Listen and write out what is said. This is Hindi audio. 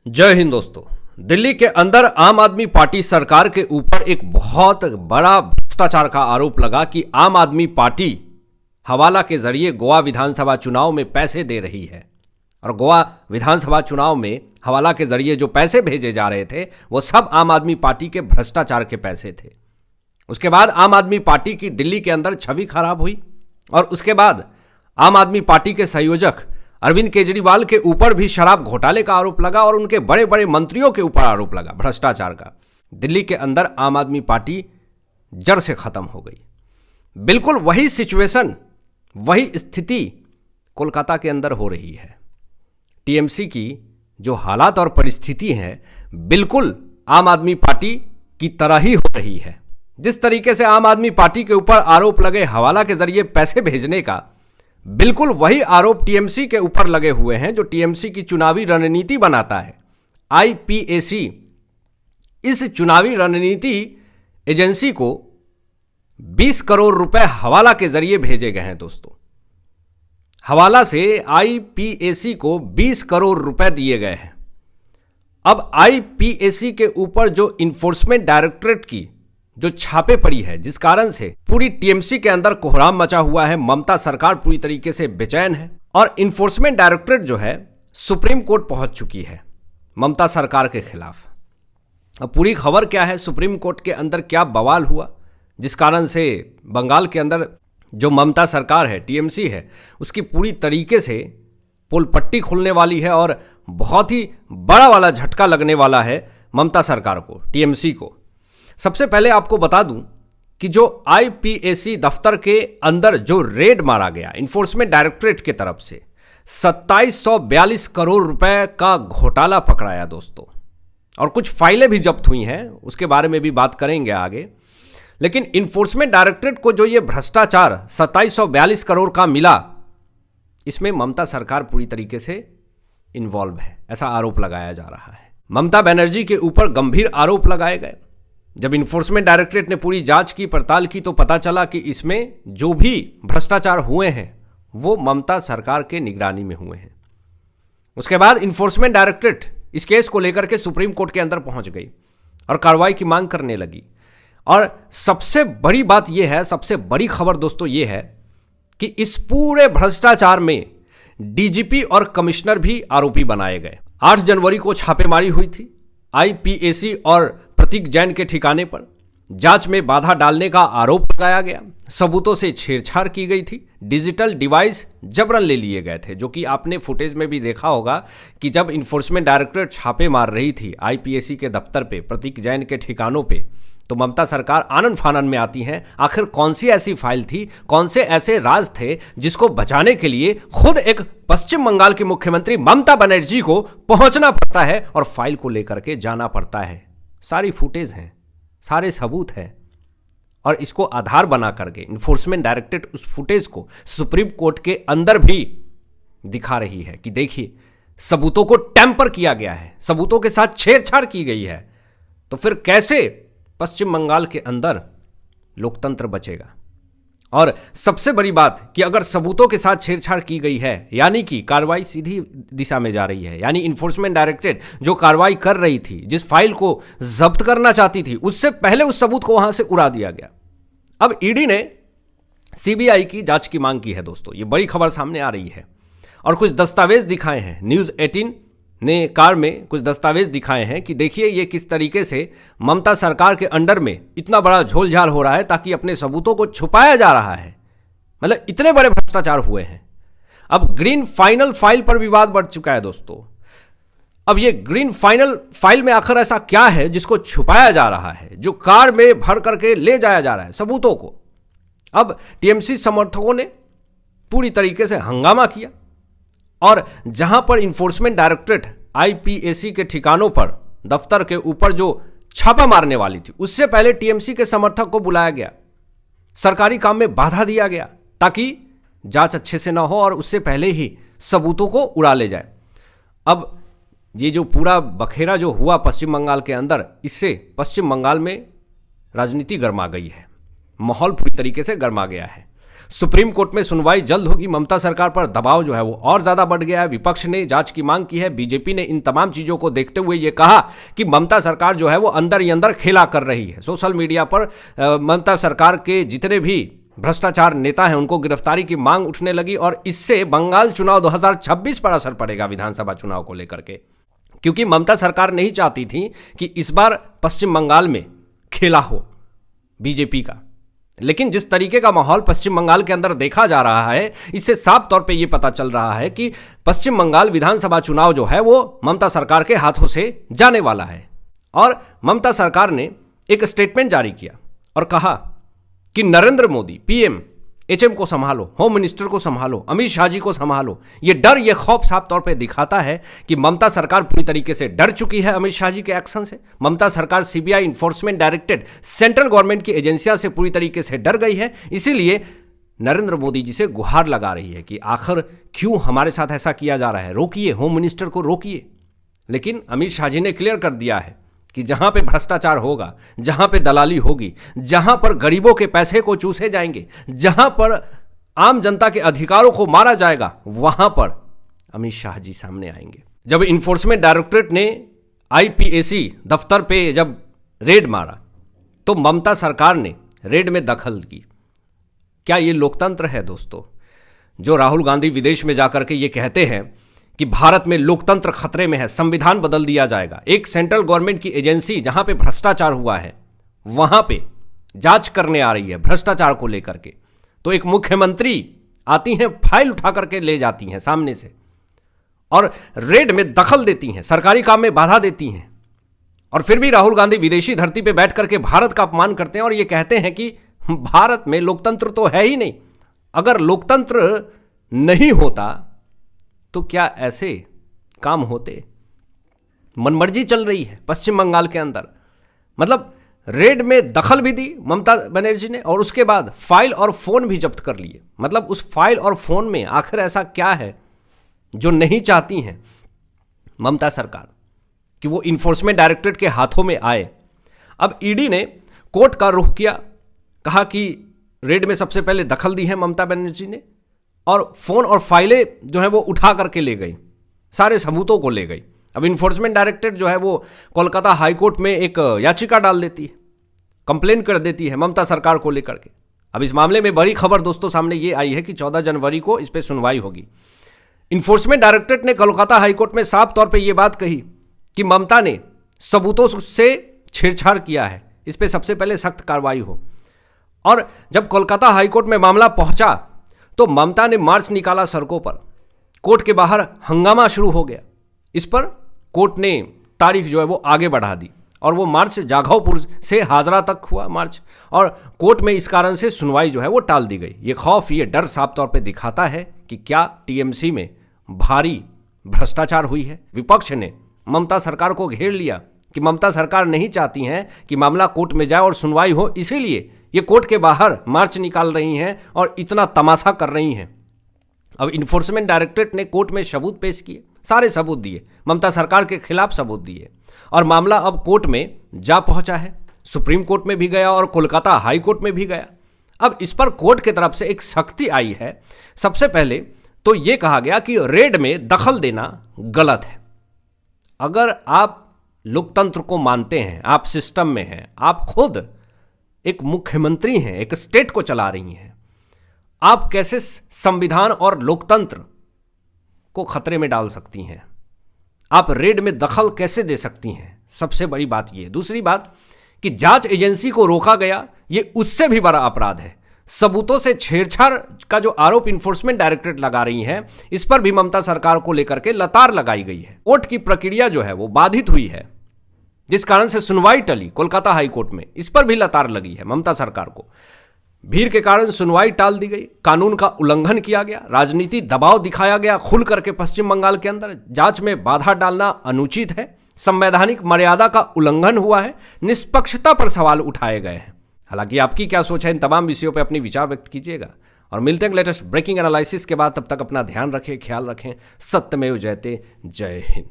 जय हिंद दोस्तों। दिल्ली के अंदर आम आदमी पार्टी सरकार के ऊपर एक बहुत बड़ा भ्रष्टाचार का आरोप लगा कि आम आदमी पार्टी हवाला के जरिए गोवा विधानसभा चुनाव में पैसे दे रही है और गोवा विधानसभा चुनाव में हवाला के जरिए जो पैसे भेजे जा रहे थे वो सब आम आदमी पार्टी के भ्रष्टाचार के पैसे थे। उसके बाद आम आदमी पार्टी की दिल्ली के अंदर छवि खराब हुई और उसके बाद आम आदमी पार्टी के संयोजक अरविंद केजरीवाल के ऊपर भी शराब घोटाले का आरोप लगा और उनके बड़े बड़े मंत्रियों के ऊपर आरोप लगा भ्रष्टाचार का। दिल्ली के अंदर आम आदमी पार्टी जड़ से खत्म हो गई। बिल्कुल वही सिचुएशन, वही स्थिति कोलकाता के अंदर हो रही है। टीएमसी की जो हालात और परिस्थिति है बिल्कुल आम आदमी पार्टी की तरह ही हो रही है। जिस तरीके से आम आदमी पार्टी के ऊपर आरोप लगे हवाला के जरिए पैसे भेजने का, बिल्कुल वही आरोप टीएमसी के ऊपर लगे हुए हैं जो टीएमसी की चुनावी रणनीति बनाता है। आईपीएसी इस चुनावी रणनीति एजेंसी को 20 करोड़ रुपए हवाला के जरिए भेजे गए हैं। दोस्तों, हवाला से आईपीएसी को 20 करोड़ रुपए दिए गए हैं। अब आईपीएसी के ऊपर जो इन्फोर्समेंट डायरेक्टरेट की जो छापे पड़ी है, जिस कारण से पूरी टीएमसी के अंदर कोहराम मचा हुआ है, ममता सरकार पूरी तरीके से बेचैन है और इन्फोर्समेंट डायरेक्टरेट जो है सुप्रीम कोर्ट पहुंच चुकी है ममता सरकार के खिलाफ। अब पूरी खबर क्या है, सुप्रीम कोर्ट के अंदर क्या बवाल हुआ जिस कारण से बंगाल के अंदर जो ममता सरकार है, टीएमसी है, उसकी पूरी तरीके से पोल पट्टी खुलने वाली है और बहुत ही बड़ा वाला झटका लगने वाला है ममता सरकार को, टीएमसी को। सबसे पहले आपको बता दूं कि जो आईपीएसी दफ्तर के अंदर जो रेड मारा गया इन्फोर्समेंट डायरेक्टरेट की तरफ से 2742 करोड़ रुपए का घोटाला पकड़ाया दोस्तों, और कुछ फाइलें भी जब्त हुई हैं, उसके बारे में भी बात करेंगे आगे। लेकिन इन्फोर्समेंट डायरेक्टरेट को जो ये भ्रष्टाचार 2742 करोड़ का मिला, इसमें ममता सरकार पूरी तरीके से इन्वॉल्व है, ऐसा आरोप लगाया जा रहा है। ममता बनर्जी के ऊपर गंभीर आरोप लगाए गए। जब इन्फोर्समेंट डायरेक्टरेट ने पूरी जांच की, पड़ताल की, तो पता चला कि इसमें जो भी भ्रष्टाचार हुए हैं वो ममता सरकार के निगरानी में हुए हैं। उसके बाद इन्फोर्समेंट डायरेक्टरेट इस केस को लेकर के सुप्रीम कोर्ट के अंदर पहुंच गई और कार्रवाई की मांग करने लगी। और सबसे बड़ी बात यह है, सबसे बड़ी खबर दोस्तों ये है कि इस पूरे भ्रष्टाचार में डीजीपी और कमिश्नर भी आरोपी बनाए गए। 8 जनवरी को छापेमारी हुई थी आईपीएसी और प्रतीक जैन के ठिकाने पर। जांच में बाधा डालने का आरोप लगाया गया, सबूतों से छेड़छाड़ की गई थी, डिजिटल डिवाइस जबरन ले लिए गए थे, जो कि आपने फुटेज में भी देखा होगा कि जब इन्फोर्समेंट डायरेक्टरेट छापे मार रही थी आईपीएसी के दफ्तर पे, प्रतीक जैन के ठिकानों पे, तो ममता सरकार आनन फानन में आती हैं। आखिर कौन सी ऐसी फाइल थी, कौन से ऐसे राज थे जिसको बचाने के लिए खुद एक पश्चिम बंगाल की मुख्यमंत्री ममता बनर्जी को पहुंचना पड़ता है और फाइल को लेकर के जाना पड़ता है। सारी फुटेज हैं, सारे सबूत हैं, और इसको आधार बना करके इन्फोर्समेंट डायरेक्टरेट उस फुटेज को सुप्रीम कोर्ट के अंदर भी दिखा रही है कि देखिए सबूतों को टैंपर किया गया है, सबूतों के साथ छेड़छाड़ की गई है। तो फिर कैसे पश्चिम बंगाल के अंदर लोकतंत्र बचेगा? और सबसे बड़ी बात कि अगर सबूतों के साथ छेड़छाड़ की गई है, यानी कि कार्रवाई सीधी दिशा में जा रही है, यानी इन्फोर्समेंट डायरेक्टरेट जो कार्रवाई कर रही थी, जिस फाइल को जब्त करना चाहती थी, उससे पहले उस सबूत को वहां से उड़ा दिया गया। अब ईडी ने सीबीआई की जांच की मांग की है दोस्तों, ये बड़ी खबर सामने आ रही है और कुछ दस्तावेज दिखाए हैं। न्यूज़ 18 ने कार में कुछ दस्तावेज दिखाए हैं कि देखिए ये किस तरीके से ममता सरकार के अंडर में इतना बड़ा झोलझाल हो रहा है ताकि अपने सबूतों को छुपाया जा रहा है। मतलब इतने बड़े भ्रष्टाचार हुए हैं। अब ग्रीन फाइनल फाइल पर विवाद बढ़ चुका है दोस्तों। अब ये ग्रीन फाइनल फाइल में आखिर ऐसा क्या है जिसको छुपाया जा रहा है, जो कार में भर करके ले जाया जा रहा है सबूतों को? अब टीएमसी समर्थकों ने पूरी तरीके से हंगामा किया और जहां पर इन्फोर्समेंट डायरेक्टरेट आईपीएसी के ठिकानों पर, दफ्तर के ऊपर जो छापा मारने वाली थी, उससे पहले टीएमसी के समर्थक को बुलाया गया, सरकारी काम में बाधा दिया गया ताकि जांच अच्छे से ना हो और उससे पहले ही सबूतों को उड़ा ले जाए। अब ये जो पूरा बखेरा जो हुआ पश्चिम बंगाल के अंदर, इससे पश्चिम बंगाल में राजनीति गर्मा गई है, माहौल पूरी तरीके से गर्मा गया है। सुप्रीम कोर्ट में सुनवाई जल्द होगी। ममता सरकार पर दबाव जो है वो और ज्यादा बढ़ गया है। विपक्ष ने जांच की मांग की है। बीजेपी ने इन तमाम चीजों को देखते हुए ये कहा कि ममता सरकार जो है वो अंदर ही अंदर खेला कर रही है। सोशल मीडिया पर ममता सरकार के जितने भी भ्रष्टाचार नेता हैं उनको गिरफ्तारी की मांग उठने लगी और इससे बंगाल चुनाव 2026 पर असर पड़ेगा, विधानसभा चुनाव को लेकर के, क्योंकि ममता सरकार नहीं चाहती थी कि इस बार पश्चिम बंगाल में खेला हो बीजेपी का। लेकिन जिस तरीके का माहौल पश्चिम बंगाल के अंदर देखा जा रहा है, इससे साफ तौर पे ये पता चल रहा है कि पश्चिम बंगाल विधानसभा चुनाव जो है वो ममता सरकार के हाथों से जाने वाला है। और ममता सरकार ने एक स्टेटमेंट जारी किया और कहा कि नरेंद्र मोदी पीएम एचएम को संभालो, होम मिनिस्टर को संभालो, अमित शाह जी को संभालो। ये डर, ये खौफ साफ तौर पे दिखाता है कि ममता सरकार पूरी तरीके से डर चुकी है अमित शाह जी के एक्शन से। ममता सरकार CBI, enforcement directorate, central government की एजेंसियां से पूरी तरीके से डर गई है। इसीलिए नरेंद्र मोदी जी से गुहार लगा रही है कि आखिर क्यों हमारे साथ ऐसा किया जा रहा है, रोकिए, होम मिनिस्टर को रोकिए। लेकिन अमित शाह जी ने क्लियर कर दिया है कि जहां पे भ्रष्टाचार होगा, जहां पे दलाली होगी, जहां पर गरीबों के पैसे को चूसे जाएंगे, जहां पर आम जनता के अधिकारों को मारा जाएगा, वहां पर अमित शाह जी सामने आएंगे। जब इन्फोर्समेंट डायरेक्टरेट ने आईपीएसी दफ्तर पे जब रेड मारा तो ममता सरकार ने रेड में दखल की। क्या ये लोकतंत्र है दोस्तों? जो राहुल गांधी विदेश में जाकर के ये कहते हैं कि भारत में लोकतंत्र खतरे में है, संविधान बदल दिया जाएगा। एक सेंट्रल गवर्नमेंट की एजेंसी जहां पे भ्रष्टाचार हुआ है वहां पे जांच करने आ रही है भ्रष्टाचार को लेकर के, तो एक मुख्यमंत्री आती हैं, फाइल उठा करके ले जाती हैं सामने से और रेड में दखल देती हैं, सरकारी काम में बाधा देती हैं। और फिर भी राहुल गांधी विदेशी धरती पे बैठ करके भारत का अपमान करते हैं और ये कहते हैं कि भारत में लोकतंत्र तो है ही नहीं। अगर लोकतंत्र नहीं होता तो क्या ऐसे काम होते? मनमर्जी चल रही है पश्चिम बंगाल के अंदर। मतलब रेड में दखल भी दी ममता बनर्जी ने और उसके बाद फाइल और फोन भी जब्त कर लिए। मतलब उस फाइल और फोन में आखिर ऐसा क्या है जो नहीं चाहती हैं ममता सरकार कि वो इन्फोर्समेंट डायरेक्टरेट के हाथों में आए। अब ईडी ने कोर्ट का रुख किया, कहा कि रेड में सबसे पहले दखल दी है ममता बनर्जी ने और फोन और फाइलें जो है वो उठा करके ले गई, सारे सबूतों को ले गई। अब इन्फोर्समेंट डायरेक्टरेट जो है वो कोलकाता हाई कोर्ट में एक याचिका डाल देती है, कंप्लेन कर देती है ममता सरकार को लेकर के। अब इस मामले में बड़ी खबर दोस्तों सामने ये आई है कि 14 जनवरी को इस पर सुनवाई होगी। इन्फोर्समेंट डायरेक्टरेट ने कोलकाता हाई कोर्ट में साफ तौर पर यह बात कही कि ममता ने सबूतों से छेड़छाड़ किया है, इस पर सबसे पहले सख्त कार्रवाई हो। और जब कोलकाता हाई कोर्ट में मामला पहुंचा तो ममता ने मार्च निकाला सड़कों पर, कोर्ट के बाहर हंगामा शुरू हो गया। इस पर कोर्ट ने तारीख जो है वो आगे बढ़ा दी और वो मार्च जाघवपुर से हाजरा तक हुआ मार्च, और कोर्ट में इस कारण से सुनवाई जो है वो टाल दी गई। ये खौफ, ये डर साफ तौर पे दिखाता है कि क्या टीएमसी में भारी भ्रष्टाचार हुई है। विपक्ष ने ममता सरकार को घेर लिया कि ममता सरकार नहीं चाहती हैं कि मामला कोर्ट में जाए और सुनवाई हो, इसीलिए ये कोर्ट के बाहर मार्च निकाल रही हैं और इतना तमाशा कर रही हैं। अब इन्फोर्समेंट डायरेक्टरेट ने कोर्ट में सबूत पेश किए, सारे सबूत दिए, ममता सरकार के खिलाफ सबूत दिए और मामला अब कोर्ट में जा पहुंचा है। सुप्रीम कोर्ट में भी गया और कोलकाता हाई कोर्ट में भी गया। अब इस पर कोर्ट की तरफ से एक सख्ती आई है। सबसे पहले तो ये कहा गया कि रेड में दखल देना गलत है। अगर आप लोकतंत्र को मानते हैं, आप सिस्टम में हैं, आप खुद एक मुख्यमंत्री हैं, एक स्टेट को चला रही हैं, आप कैसे संविधान और लोकतंत्र को खतरे में डाल सकती हैं? आप रेड में दखल कैसे दे सकती हैं? सबसे बड़ी बात यह। दूसरी बात कि जांच एजेंसी को रोका गया, यह उससे भी बड़ा अपराध है। सबूतों से छेड़छाड़ का जो आरोप इन्फोर्समेंट डायरेक्टरेट लगा रही है, इस पर भी ममता सरकार को लेकर के लतार लगाई गई है। कोर्ट की प्रक्रिया जो है वो बाधित हुई है, जिस कारण से सुनवाई टली कोलकाता हाई कोर्ट में, इस पर भी लतार लगी है ममता सरकार को। भीड़ के कारण सुनवाई टाल दी गई, कानून का उल्लंघन किया गया, राजनीति दबाव दिखाया गया खुल करके पश्चिम बंगाल के अंदर। जांच में बाधा डालना अनुचित है, संवैधानिक मर्यादा का उल्लंघन हुआ है, निष्पक्षता पर सवाल उठाए गए हैं। हालांकि आपकी क्या सोच है, इन तमाम विषयों पर अपनी विचार व्यक्त कीजिएगा और मिलते हैं लेटेस्ट ब्रेकिंग एनालिसिस के बाद। तब तक अपना ध्यान रखें, ख्याल रखें। सत्यमेव जयते। जय हिंद।